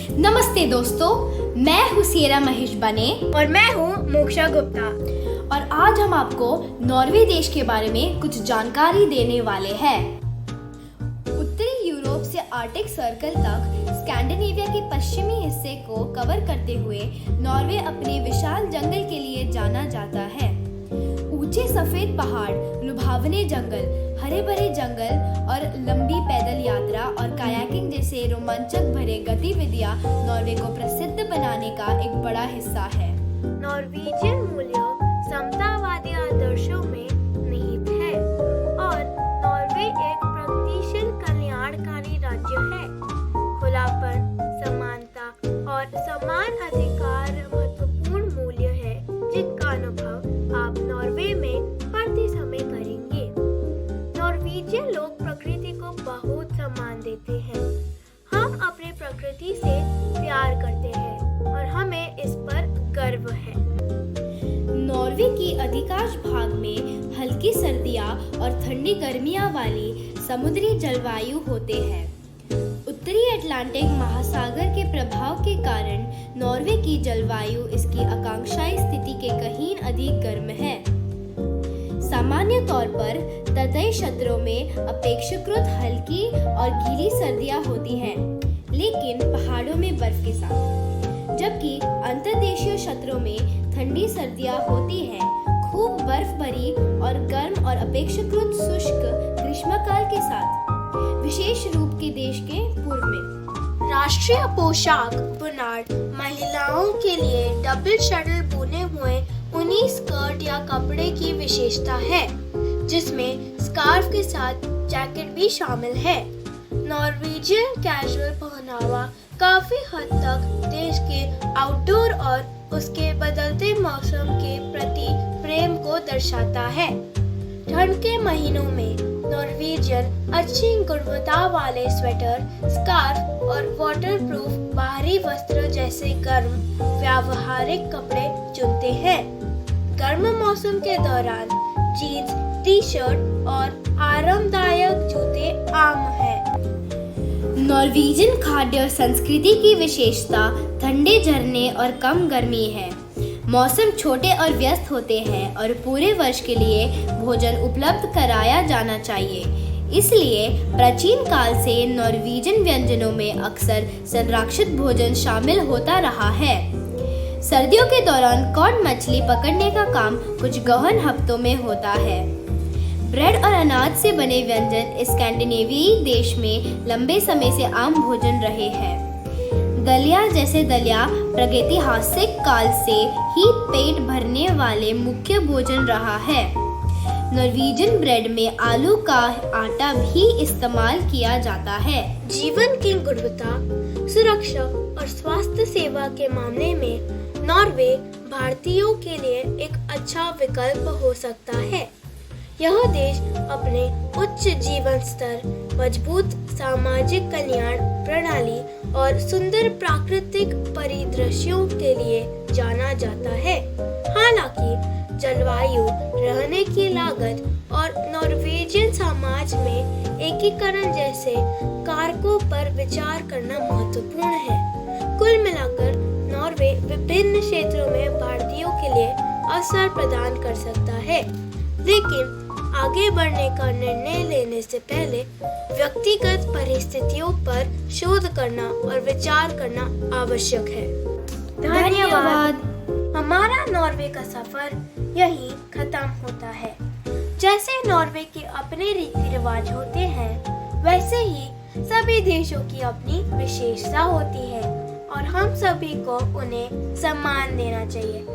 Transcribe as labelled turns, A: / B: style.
A: नमस्ते दोस्तों, मैं हूँ सियरा महेश बने
B: और मैं हूँ मोक्षा गुप्ता
A: और आज हम आपको नॉर्वे देश के बारे में कुछ जानकारी देने वाले हैं। उत्तरी यूरोप से आर्कटिक सर्कल तक स्कैंडिनेविया के पश्चिमी हिस्से को कवर करते हुए नॉर्वे अपने विशाल जंगल के लिए जाना जाता है। ऊंचे सफेद पहाड़, लुभावने जंगल, हरे भरे जंगल और लंबी पैदल यात्रा और कायाकिंग जैसे रोमांचक भरे गतिविधियां नॉर्वे को प्रसिद्ध बनाने का एक बड़ा हिस्सा है।
B: नॉर्वेजियन मूल्यों समतावादी आदर्शों में निहित है और नॉर्वे एक प्रगतिशील कल्याणकारी राज्य है। खुलापन, समानता और समान अधिकार महत्वपूर्ण मूल्य है जिनका अनुभव आप नॉर्वे में पढ़ते समय करेंगे। नॉर्वेजियन लोग प्रकृति को बहुत सम्मान देते हैं। हम अपने प्रकृति से प्यार करते हैं और हमें इस पर गर्व है।
A: नॉर्वे की अधिकांश भाग में हल्की सर्दियां और ठंडी गर्मियां वाली समुद्री जलवायु होते हैं। उत्तरी अटलांटिक महासागर के प्रभाव के कारण नॉर्वे की जलवायु इसकी आकांक्षाई स्थिति के कहीं अधिक गर्म है। सामान्य तौर पर तटीय क्षेत्रों में अपेक्षाकृत हल्की और गीली सर्दियां होती हैं, लेकिन पहाड़ों में बर्फ के साथ, जबकि अंतर्देशीय क्षेत्रों में ठंडी सर्दियां होती हैं, खूब बर्फ भरी और गर्म और अपेक्षाकृत शुष्क ग्रीष्मकाल के साथ, विशेष रूप के देश के पूर्व में।
B: राष्ट्रीय पोशाक बुनाड महिलाओं के लिए डबल शटल बुने हुए ऊनी स्कर्ट या कपड़े की विशेषता है, जिसमें स्कार्फ के साथ जैकेट भी शामिल है। नॉर्वेजियन कैजुअल पहनावा काफी हद तक देश के आउटडोर और उसके बदलते मौसम के प्रति प्रेम को दर्शाता है। ठंड के महीनों में नॉर्वेजियन अच्छी गुणवत्ता वाले स्वेटर, स्कार्फ और वाटरप्रूफ बाहरी वस्त्र जैसे गर्म व्यावहारिक कपड़े चुनते हैं। गर्म मौसम के दौरान जीन्स, टी-शर्ट और आरामदायक जूते आम हैं।
A: नॉर्वेजियन खाद्य संस्कृति की विशेषता ठंडे झरने और कम गर्मी है। मौसम छोटे और व्यस्त होते हैं और पूरे वर्ष के लिए भोजन उपलब्ध कराया जाना चाहिए। इसलिए प्राचीन काल से नॉर्वेजियन व्यंजनों में अक्सर संरक्षित भोजन शामिल होता रहा है। सर्दियों के दौरान कॉड मछली पकड़ने का काम कुछ गहन हफ्तों में होता है। ब्रेड और अनाज से बने व्यंजन इस स्कैंडिनेवियाई देश में लंबे समय से आम भोजन रहे हैं। दलिया जैसे दलिया प्रागैतिहासिक काल से ही पेट भरने वाले मुख्य भोजन रहा है। नॉर्वेजियन ब्रेड में आलू का आटा भी इस्तेमाल किया जाता है।
B: जीवन की गुणवत्ता, सुरक्षा और स्वास्थ्य सेवा के मामले में नॉर्वे भारतीयों के लिए एक अच्छा विकल्प हो सकता है। यह देश अपने उच्च जीवन स्तर, मजबूत सामाजिक कल्याण प्रणाली और सुंदर प्राकृतिक परिदृश्यों के लिए जाना जाता है। हालांकि जलवायु, रहने की लागत और नॉर्वेजियन समाज में एकीकरण जैसे कारकों पर विचार करना महत्वपूर्ण है। कुल मिलाकर नॉर्वे विभिन्न क्षेत्रों में भारतीयों के लिए अवसर प्रदान कर सकता है, लेकिन आगे बढ़ने का निर्णय लेने से पहले व्यक्तिगत परिस्थितियों पर शोध करना और विचार करना आवश्यक है।
A: धन्यवाद।
B: हमारा नॉर्वे का सफर यहीं खत्म होता है। जैसे नॉर्वे के अपने रीति रिवाज होते हैं, वैसे ही सभी देशों की अपनी विशेषता होती है और हम सभी को उन्हें सम्मान देना चाहिए।